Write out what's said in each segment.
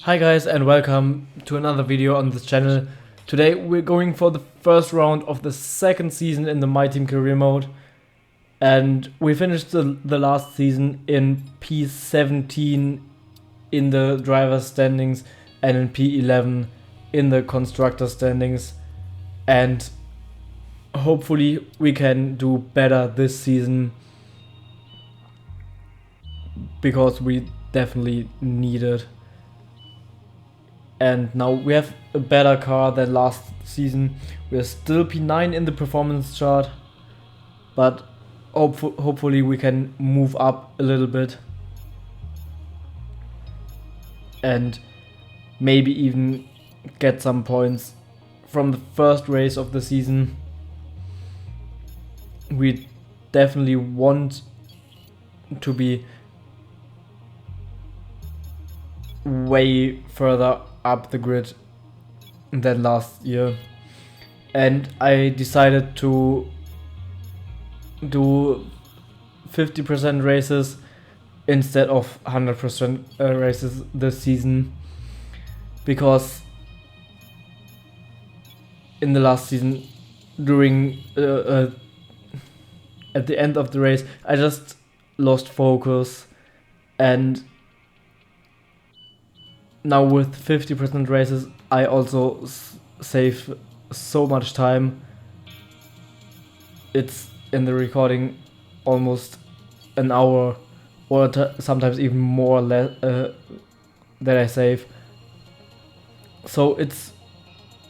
Hi guys and welcome to another video on this channel. Today we're going for the first round of the second season in the My Team Career mode. And we finished the last season in P17 in the driver standings and in P11 in the constructor standings. And hopefully we can do better this season, because we definitely need it. And now we have a better car than last season. We're still P9 in the performance chart, but hopefully we can move up a little bit and maybe even get some points from the first race of the season. We definitely want to be way further up the grid than last year, and I decided to do 50% races instead of 100% races this season, because in the last season, during at the end of the race, I just lost focus, and now with 50% races I also save so much time. It's in the recording almost an hour, or sometimes even more that I save. So it's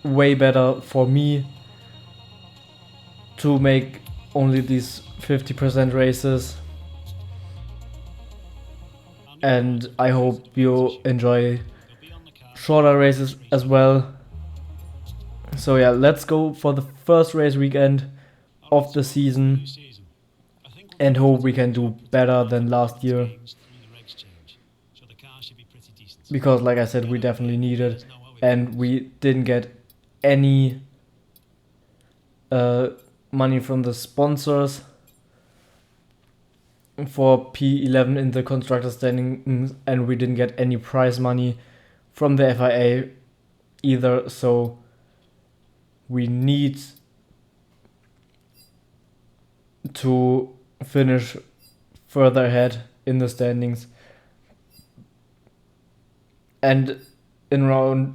way better for me to make only these 50% races, and I hope you enjoy shorter races as well. So yeah, let's go for the first race weekend of the season and hope we can do better than last year, because like I said, we definitely need it, and we didn't get any money from the sponsors for P11 in the constructor standings, and we didn't get any prize money from the FIA either, so we need to finish further ahead in the standings. And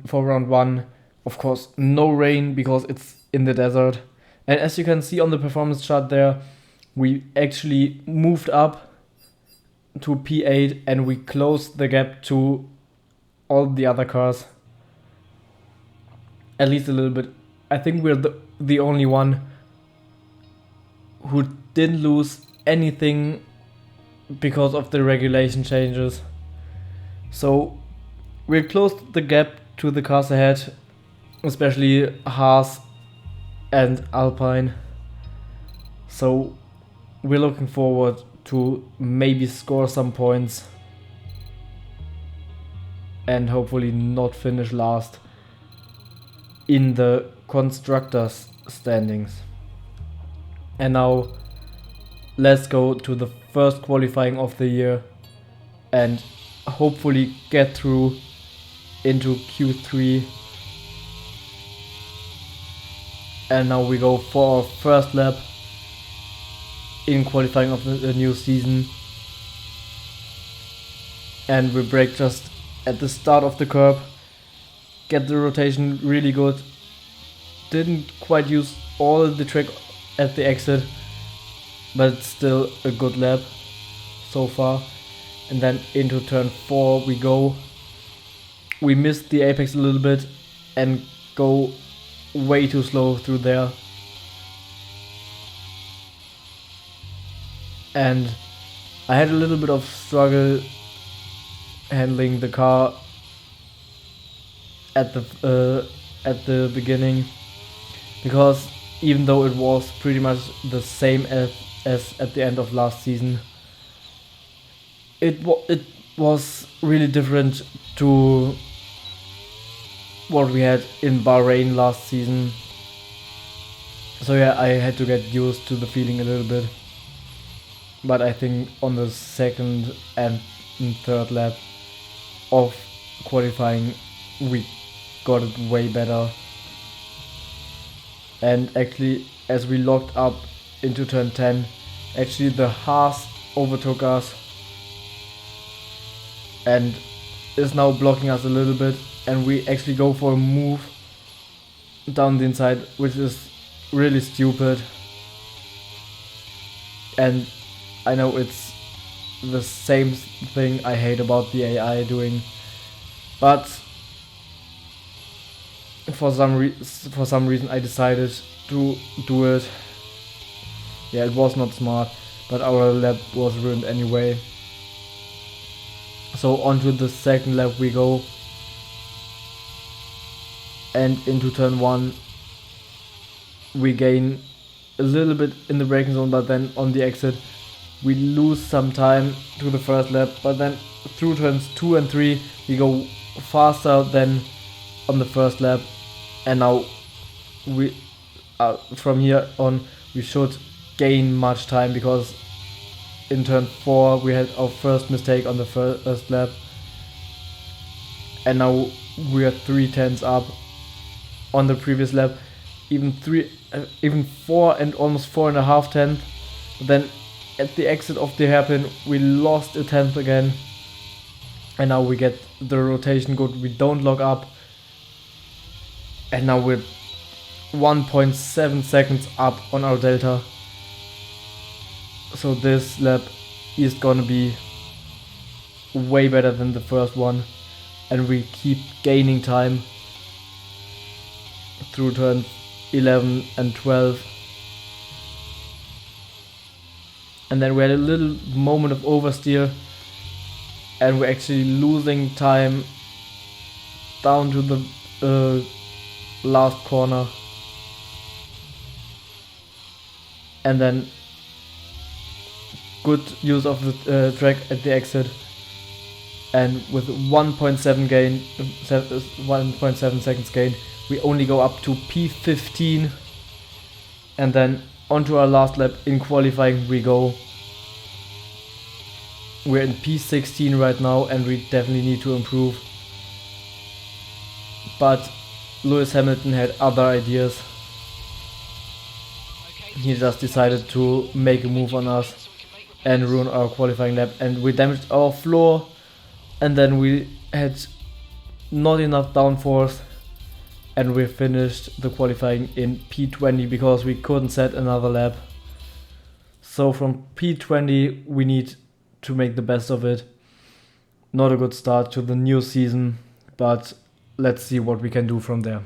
for round 1, of course, no rain because it's in the desert. And as you can see on the performance chart there, we actually moved up to P8 and we closed the gap to all the other cars, at least a little bit. I think we're the only one who didn't lose anything because of the regulation changes. So we closed the gap to the cars ahead, especially Haas and Alpine. So we're looking forward to maybe score some points and hopefully not finish last in the constructors standings. And now let's go to the first qualifying of the year and hopefully get through into Q3. And now we go for our first lap in qualifying of the new season, and we brake just at the start of the curb, get the rotation really good, didn't quite use all the track at the exit, but it's still a good lap so far. And then into turn 4 we go. We missed the apex a little bit and go way too slow through there, and I had a little bit of struggle handling the car at the beginning, because even though it was pretty much the same as at the end of last season, it was really different to what we had in Bahrain last season. So yeah, I had to get used to the feeling a little bit. But I think on the second and third lap of qualifying we got it way better. And actually, as we locked up into turn 10, actually the Haas overtook us and is now blocking us a little bit, and we actually go for a move down the inside, which is really stupid. And I know it's the same thing I hate about the AI doing, but for some reason I decided to do it. Yeah, it was not smart, but our lap was ruined anyway. So onto the second lap we go, and into turn 1 we gain a little bit in the braking zone, but then on the exit we lose some time to the first lap, but then through turns 2 and 3 we go faster than on the first lap, and now we from here on we should gain much time, because in turn 4 we had our first mistake on the first lap, and now we are 3/10 up on the previous lap, even 4 and almost 4.5 tenths. Then at the exit of the hairpin we lost a tenth again, and now we get the rotation good, we don't lock up, and now we're 1.7 seconds up on our delta. So this lap is gonna be way better than the first one, and we keep gaining time through turn 11 and 12. And then we had a little moment of oversteer, and we're actually losing time down to the last corner, and then good use of the track at the exit, and with 1.7 seconds gain, we only go up to P15, and then onto our last lap in qualifying we go. We're in P16 right now, and we definitely need to improve, but Lewis Hamilton had other ideas. He just decided to make a move on us and ruin our qualifying lap, and we damaged our floor, and then we had not enough downforce, and we finished the qualifying in P20 because we couldn't set another lap. So from P20 we need to make the best of it. Not a good start to the new season, but let's see what we can do from there.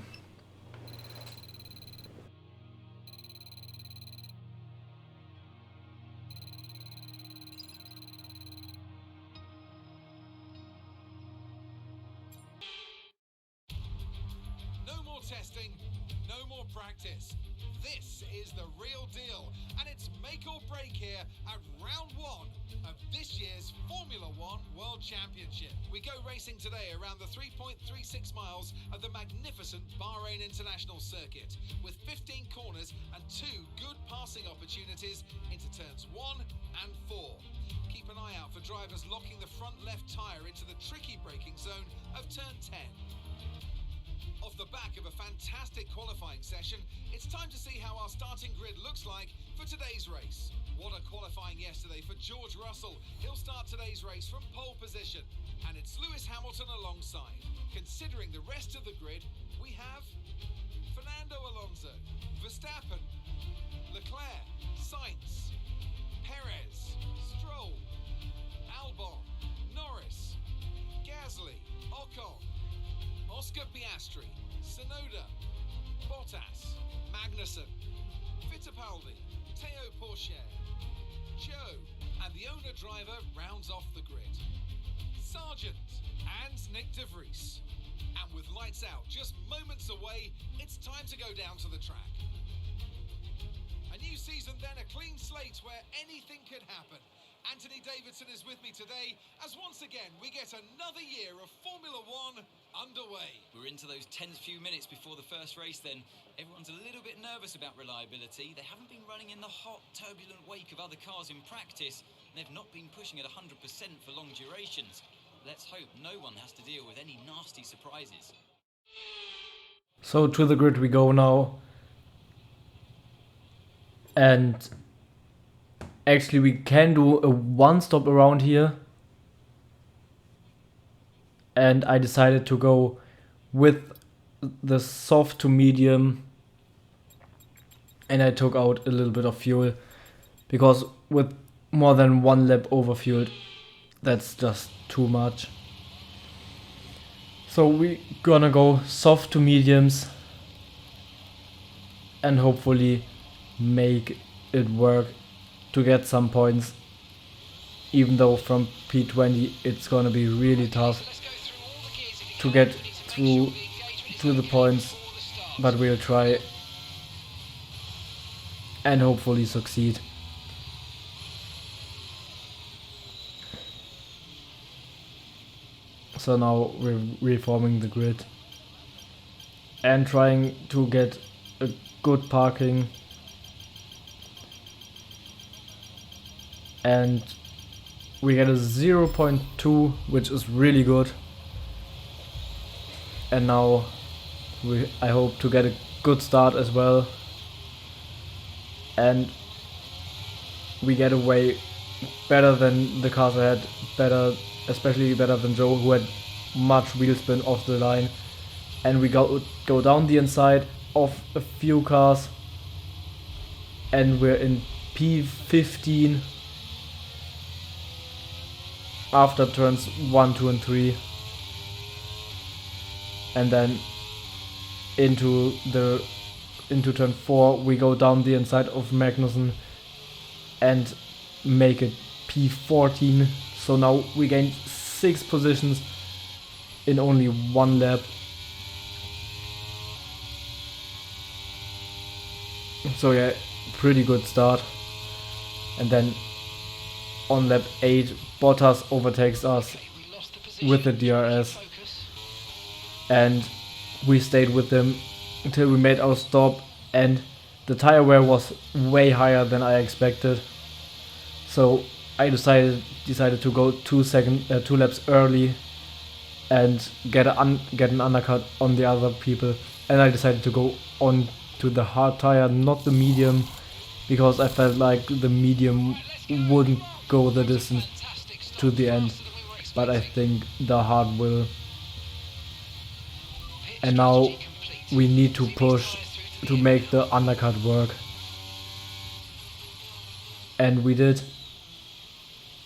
No more testing, no more practice. This is the real deal, and it's make or break here at round 1 of this year's Formula One World Championship. We go racing today around the 3.36 miles of the magnificent Bahrain International Circuit, with 15 corners and 2 good passing opportunities into turns 1 and 4. Keep an eye out for drivers locking the front left tyre into the tricky braking zone of turn 10. Off the back of a fantastic qualifying session, it's time to see how our starting grid looks like for today's race. What a qualifying yesterday for George Russell. He'll start today's race from pole position, and it's Lewis Hamilton alongside. Considering the rest of the grid, we have Fernando Alonso, Verstappen, Leclerc, Sainz, Perez, Stroll, Albon, Norris, Gasly, Ocon, Oscar Piastri, Tsunoda, Bottas, Magnussen, Fittipaldi, Teo Pourchaire, Joe, and the owner driver rounds off the grid. Sargent and Nick de Vries. And with lights out just moments away, it's time to go down to the track. A new season then, a clean slate where anything could happen. Anthony Davidson is with me today as once again we get another year of Formula One underway. We're into those tense few minutes before the first race then. Everyone's a little bit nervous about reliability. They haven't been running in the hot, turbulent wake of other cars in practice, and they've not been pushing at 100% for long durations. Let's hope no one has to deal with any nasty surprises. So to the grid we go now. And actually we can do a one stop around here. And I decided to go with the soft to medium. And I took out a little bit of fuel. Because with more than one lap overfueled, that's just too much. So we gonna go soft to mediums. And hopefully make it work to get some points, even though from P20 it's gonna be really tough to get through to the points, but we'll try and hopefully succeed. So now we're reforming the grid and trying to get a good parking. And we get a 0.2, which is really good. And now I hope to get a good start as well. And we get away better than the cars ahead, especially better than Joe, who had much wheel spin off the line. And we go down the inside of a few cars. And we're in P15 after turns 1, 2 and 3. And then into turn 4 we go down the inside of Magnussen and make it P14. So now we gained 6 positions in only 1 lap. So yeah, pretty good start. And then on lap 8 Bottas overtakes us with the DRS. And we stayed with them until we made our stop, and the tire wear was way higher than I expected. So I decided to go 2 laps early and get an undercut on the other people. And I decided to go on to the hard tire, not the medium, because I felt like the medium wouldn't go the distance to the end. But I think the hard will. And now we need to push to make the undercut work. And we did.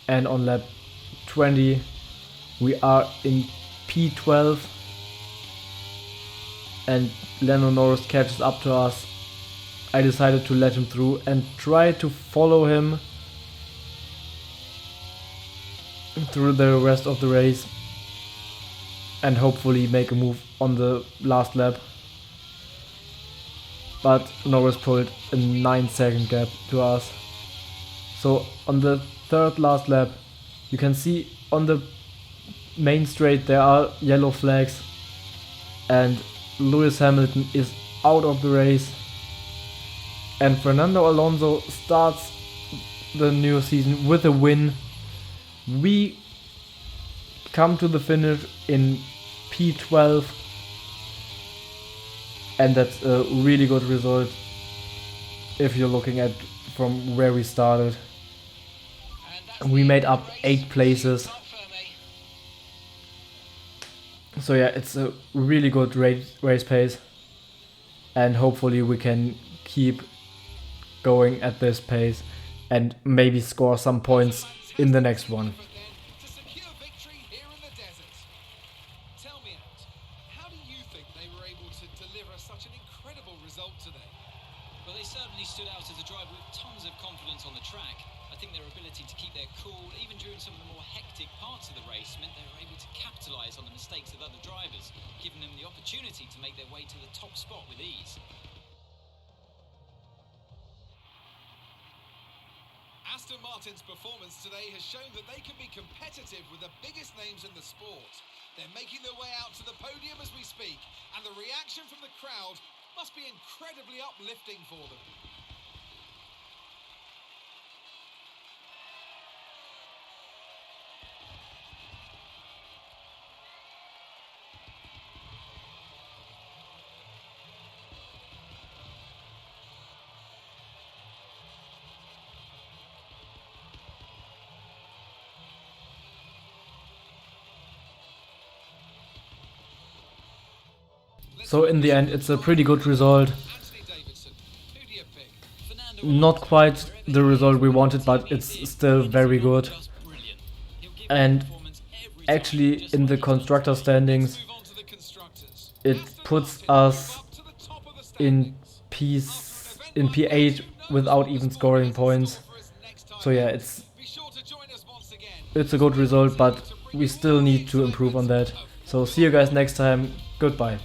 And on lap 20 we are in P12. And Lando Norris catches up to us. I decided to let him through and try to follow him through the rest of the race. And hopefully make a move on the last lap. But Norris pulled a 9-second gap to us. So on the third last lap, you can see on the main straight there are yellow flags. And Lewis Hamilton is out of the race. And Fernando Alonso starts the new season with a win. We come to the finish in P12, and that's a really good result if you're looking at from where we started. We made up 8 places. So yeah, it's a really good race pace, and hopefully we can keep going at this pace and maybe score some points in the next one. Well, they certainly stood out as a driver with tons of confidence on the track. I think their ability to keep their cool, even during some of the more hectic parts of the race, meant they were able to capitalise on the mistakes of other drivers, giving them the opportunity to make their way to the top spot with ease. Aston Martin's performance today has shown that they can be competitive with the biggest names in the sport. They're making their way out to the podium as we speak, and the reaction from the crowd must be incredibly uplifting for them. So in the end, it's a pretty good result. Anthony Davidson, who do you pick? Fernando Not quite the result we wanted, but it's still very good. just brilliant. He'll give And that performance every time, actually, just in like the he does. constructor standings, Move on to the constructors. it Aston puts Martin us move up to the top of the in standings. P8 without even scoring points. So yeah, it's Be sure to join us once again. a good result, but we still need to improve on that. So see you guys next time. Goodbye.